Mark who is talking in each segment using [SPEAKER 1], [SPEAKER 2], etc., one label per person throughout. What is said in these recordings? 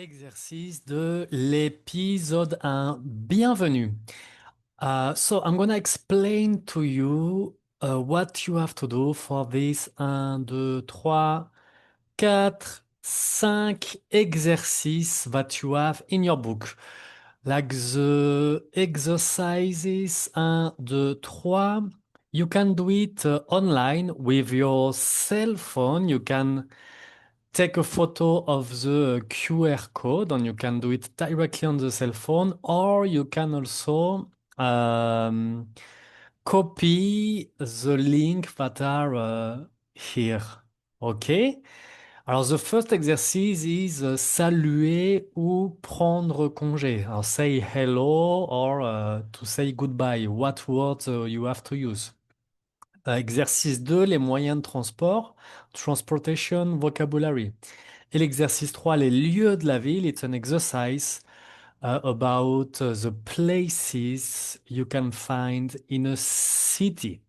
[SPEAKER 1] Exercice de l'épisode 1. Bienvenue. So I'm gonna explain to you what you have to do for this 1, 2, 3, 4, 5 exercices that you have in your book. Like the exercises 1, 2, 3. You can do it online with your cell phone. You can take a photo of the QR code and you can do it directly on the cell phone, or you can also um, copy the link that are here. OK? Alors, the first exercise is saluer ou prendre congé. Alors, say hello or to say goodbye. What words you have to use? Exercice 2, les moyens de transport. Transportation vocabulary. Et l'exercice 3, les lieux de la ville. It's an exercise about the places you can find in a city.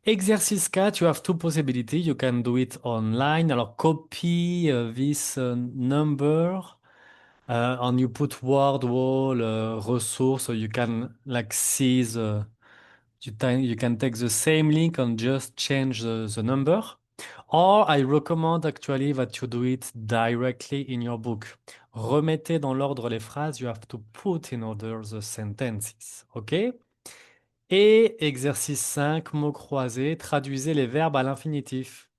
[SPEAKER 1] Exercice 4, you have two possibilities. You can do it online. Alors, copy this number and you put word wall resource, so you can like see you can take the same link and just change the number. Or I recommend actually that you do it directly in your book. Remettez dans l'ordre les phrases. You have to put in order the sentences. OK? Et exercice 5, mots croisés. Traduisez les verbes à l'infinitif.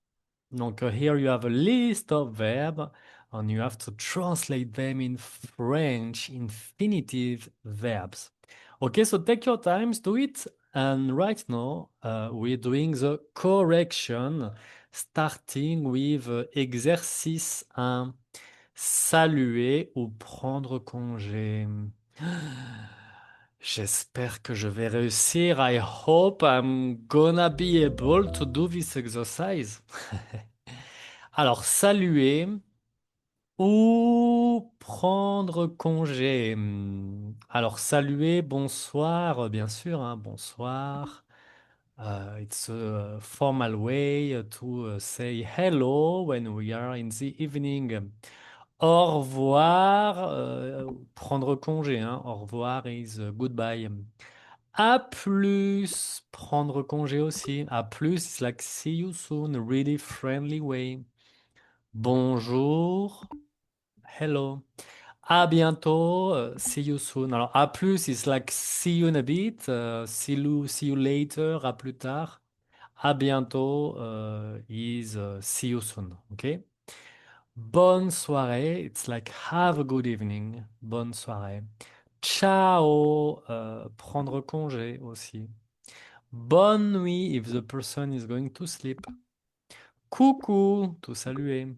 [SPEAKER 1] Donc, here you have a list of verbs and you have to translate them in French infinitive verbs. Okay, so take your time, do it. And right now, we're doing the correction, starting with exercice 1. Saluer ou prendre congé. J'espère que je vais réussir. I hope I'm gonna be able to do this exercise. Alors, saluer ou prendre congé. Alors, saluer, bonsoir, bien sûr, hein, bonsoir. It's a formal way to say hello when we are in the evening. Au revoir, prendre congé, hein. Au revoir is goodbye. À plus, prendre congé aussi. À plus, it's like see you soon, a really friendly way. Bonjour, hello. À bientôt, see you soon. Alors, à plus, it's like see you in a bit, see you later, à plus tard. À bientôt, is see you soon. OK? Bonne soirée, it's like have a good evening. Bonne soirée. Ciao, prendre congé aussi. Bonne nuit if the person is going to sleep. Coucou, to saluer.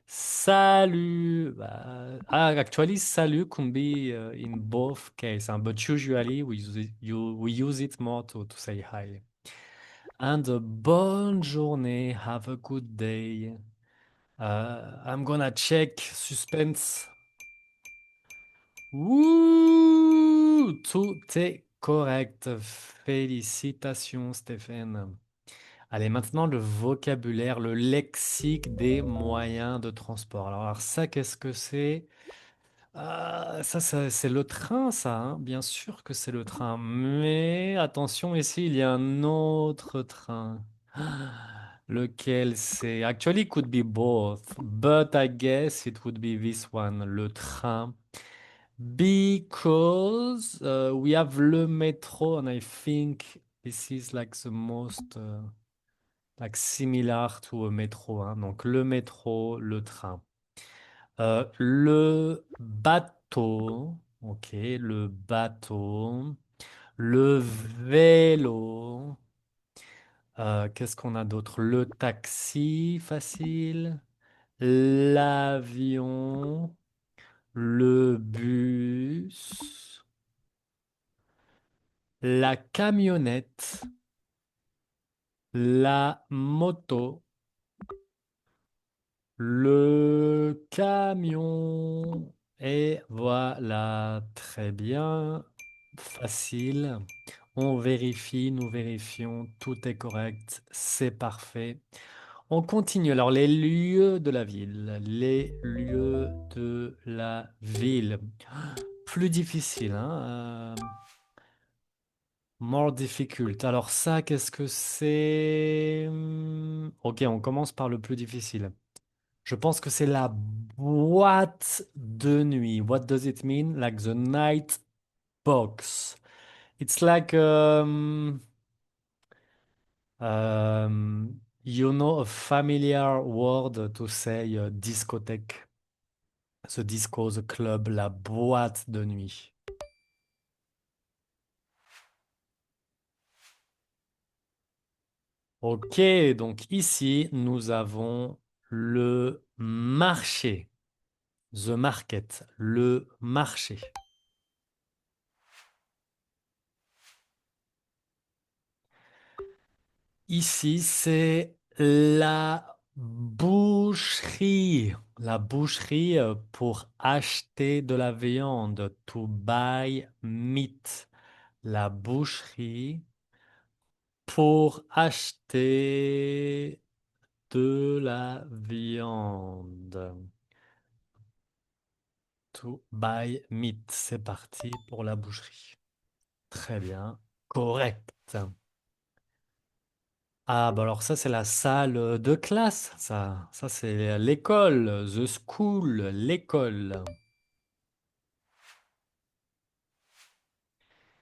[SPEAKER 1] Salut. Actually, salut can be in both cases, but usually we use it more to say hi. And bonne journée, have a good day. I'm gonna check suspense. Wouh, tout est correct. Félicitations, Stéphane. Allez, maintenant le vocabulaire, le lexique des moyens de transport. Alors ça, qu'est-ce que c'est? C'est le train, ça, hein. Bien sûr que c'est le train. Mais attention, ici, il y a un autre train. Lequel c'est? Actually, it could be both, but I guess it would be this one, le train. Because we have le métro, and I think this is like the most like similar to a métro, hein. Donc le métro, le train. Le bateau, ok, le bateau, le vélo. Qu'est-ce qu'on a d'autre? Le taxi, facile. L'avion, le bus, la camionnette, la moto, le camion. Et voilà, très bien, facile. On vérifie, nous vérifions, tout est correct, c'est parfait. On continue. Alors, les lieux de la ville. Les lieux de la ville. Plus difficile, hein? More difficult. Alors ça, qu'est-ce que c'est? Ok, on commence par le plus difficile. Je pense que c'est la boîte de nuit. What does it mean? Like the night box. It's like, a familiar word to say discothèque. The disco, the club, la boîte de nuit. Ok, donc ici, nous avons le marché. The market, le marché. Ici, c'est la boucherie. La boucherie pour acheter de la viande. To buy meat. La boucherie pour acheter de la viande. To buy meat. C'est parti pour la boucherie. Très bien. Correct. Ah, bah alors ça, c'est la salle de classe, ça. Ça, c'est l'école, the school, l'école.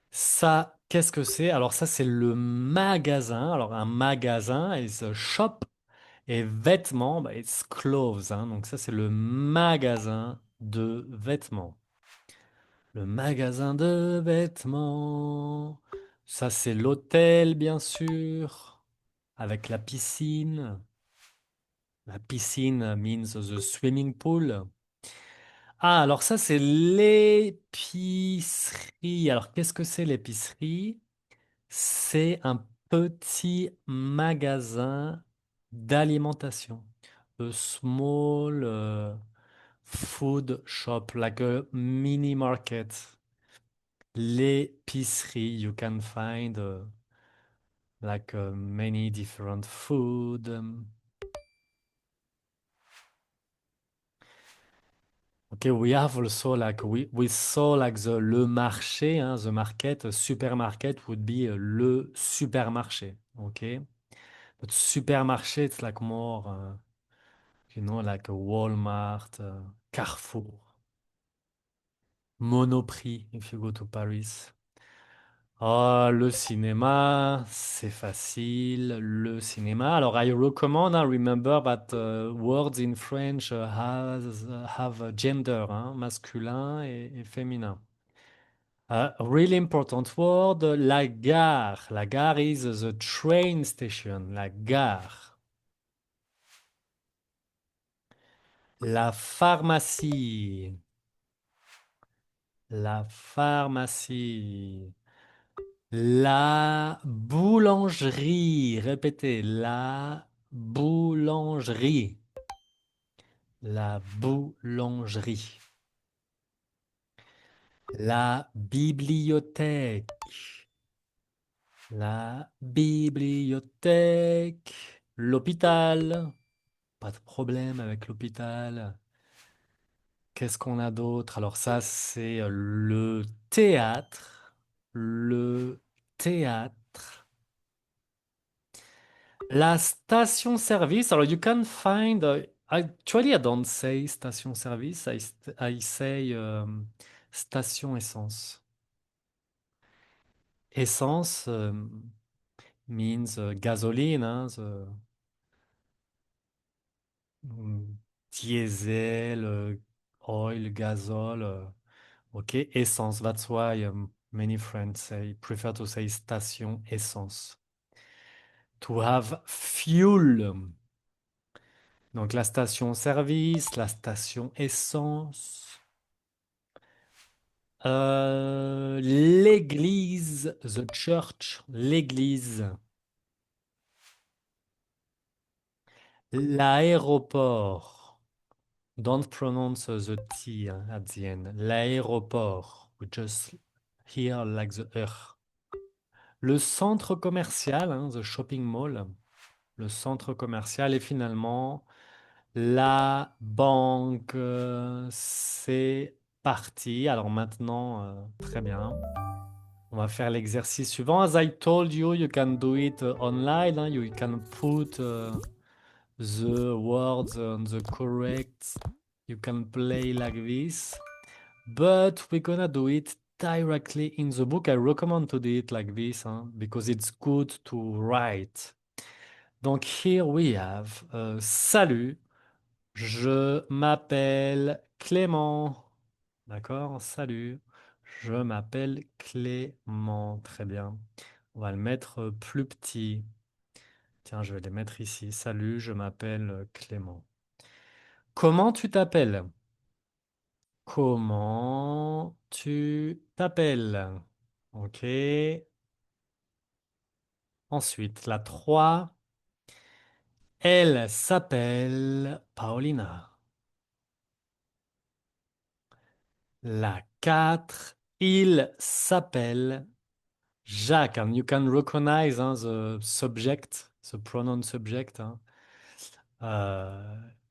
[SPEAKER 1] Ça, qu'est-ce que c'est? Alors ça, c'est le magasin. Alors un magasin is a shop et vêtements, bah, it's clothes, hein. Donc ça, c'est le magasin de vêtements. Le magasin de vêtements. Ça, c'est l'hôtel, bien sûr, avec la piscine. La piscine means the swimming pool. Ah, alors ça, c'est l'épicerie. Alors, qu'est-ce que c'est l'épicerie? C'est un petit magasin d'alimentation. A small food shop, like a mini market. L'épicerie, you can find like many different food. Okay, we have also like we saw like le marché, hein, the market, supermarket would be le supermarché. Okay, but supermarché it's like more, like a Walmart, Carrefour, Monoprix if you go to Paris. Ah, le cinéma, c'est facile. Le cinéma. Alors, I recommend, hein, remember that words in French have a gender, hein, masculin et féminin. A really important word, la gare. La gare is the train station. La gare. La pharmacie. La pharmacie. La boulangerie. Répétez, la boulangerie. La boulangerie. La bibliothèque. La bibliothèque. L'hôpital. Pas de problème avec l'hôpital. Qu'est-ce qu'on a d'autre? Alors ça, c'est le théâtre. Le théâtre. La station-service. Alors, you can find. Actually, I don't say station-service. I say station essence. Essence means gasoline, hein, mm, diesel, oil, gazole. Ok, essence. That's why many friends prefer to say station essence. To have fuel. Donc la station-service, la station essence. L'église, the church, l'église. L'aéroport. Don't pronounce the T at the end. L'aéroport. We just hear like the R. Le centre commercial, hein, the shopping mall. le centre commercial. Et finalement, la banque. C'est parti. Alors maintenant, très bien. On va faire l'exercice suivant. As I told you, you can do it online, hein. You can put the words on the correct. You can play like this. But we're gonna do it directly in the book. I recommend to do it like this, hein, because it's good to write. Donc here we have salut, je m'appelle Clément. D'accord? Salut, je m'appelle Clément. Très bien. On va le mettre plus petit. Tiens, je vais les mettre ici. Salut, je m'appelle Clément. Comment tu t'appelles? Comment tu t'appelles? Ok. Ensuite, la 3. Elle s'appelle Paulina. La 4. Il s'appelle Jacques. And you can recognize, hein, the subject, the pronoun subject, hein.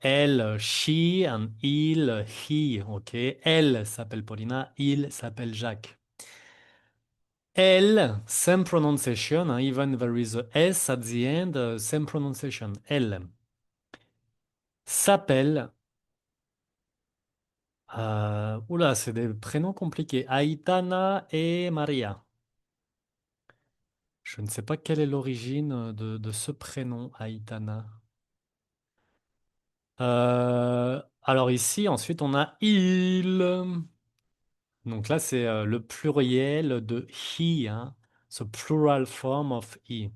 [SPEAKER 1] Elle, she, and il, he. Ok. Elle s'appelle Paulina. Il s'appelle Jacques. Elle, same pronunciation, hein, even there is a S at the end, same pronunciation. Elle s'appelle, oula, c'est des prénoms compliqués. Aitana et Maria. Je ne sais pas quelle est l'origine de ce prénom, Aitana. Alors ici, ensuite, on a il. Donc là, c'est le pluriel de he, hein. So plural form of he.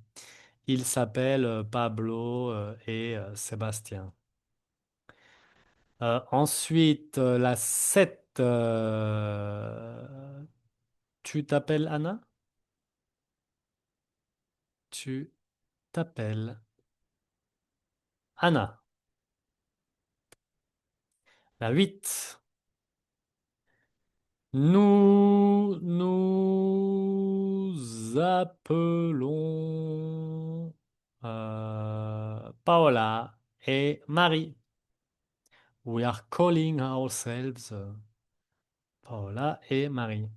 [SPEAKER 1] Il s'appelle Pablo et Sébastien. Ensuite, la 7. Tu t'appelles Anna? Tu t'appelles Anna. La 8. Nous appelons Paola et Marie. We are calling ourselves Paola et Marie.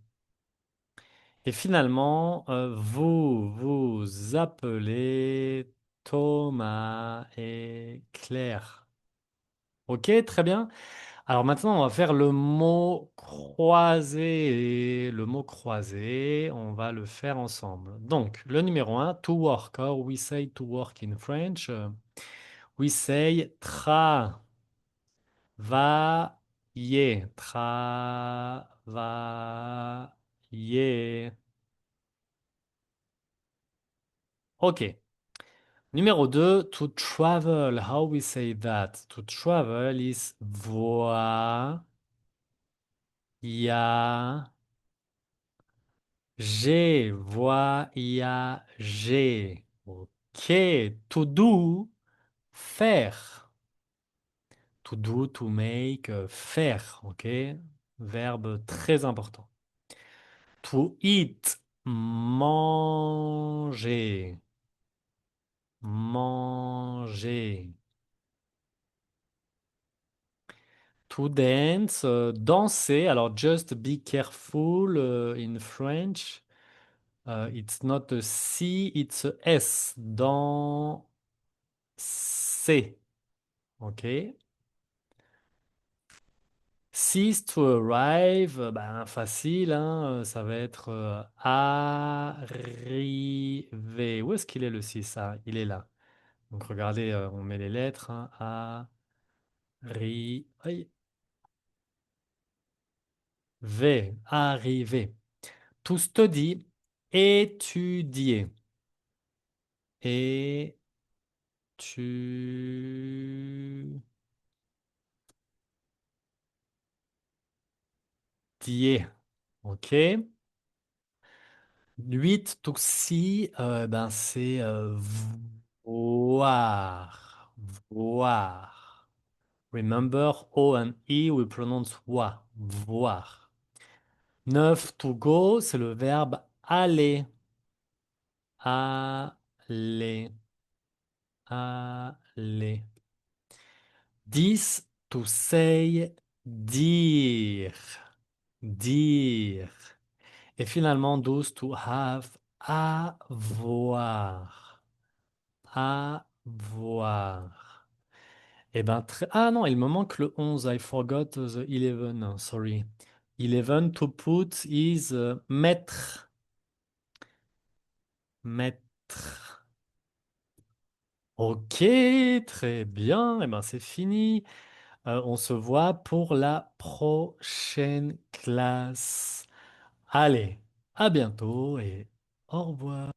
[SPEAKER 1] Et finalement, vous vous appelez Thomas et Claire. Ok, très bien. Alors maintenant, on va faire le mot croisé. Le mot croisé, on va le faire ensemble. Donc, le numéro un, to work, or we say to work in French. We say travailler. Travailler. Ok. Numéro 2, to travel. How we say that? To travel is voyager. Ok. To do, faire. To do, to make, faire. Ok. Verbe très important. To eat, manger. Manger. To dance, danser. Alors, just be careful in French. It's not a C, it's a S. Danser. OK. Cease to arrive, ben, facile, hein, ça va être arriver. Où est-ce qu'il est le 6? Ah, il est là. Donc, regardez, on met les lettres, hein. Aïe, arriver. To study, étudier. Étudier. OK. 8, to see, ben c'est voir. Voir. Remember, O and E, we pronounce wa. Voir. 9, to go, c'est le verbe aller. Aller. Allez. 10 to say dire. Dire. Et finalement 12 to have. Avoir. Avoir. Eh ben, ah non, il me manque le 11. I forgot the 11. Sorry. 11 to put is mettre. Mettre. Ok, très bien. Eh ben, c'est fini. On se voit pour la prochaine classe. Allez, à bientôt et au revoir.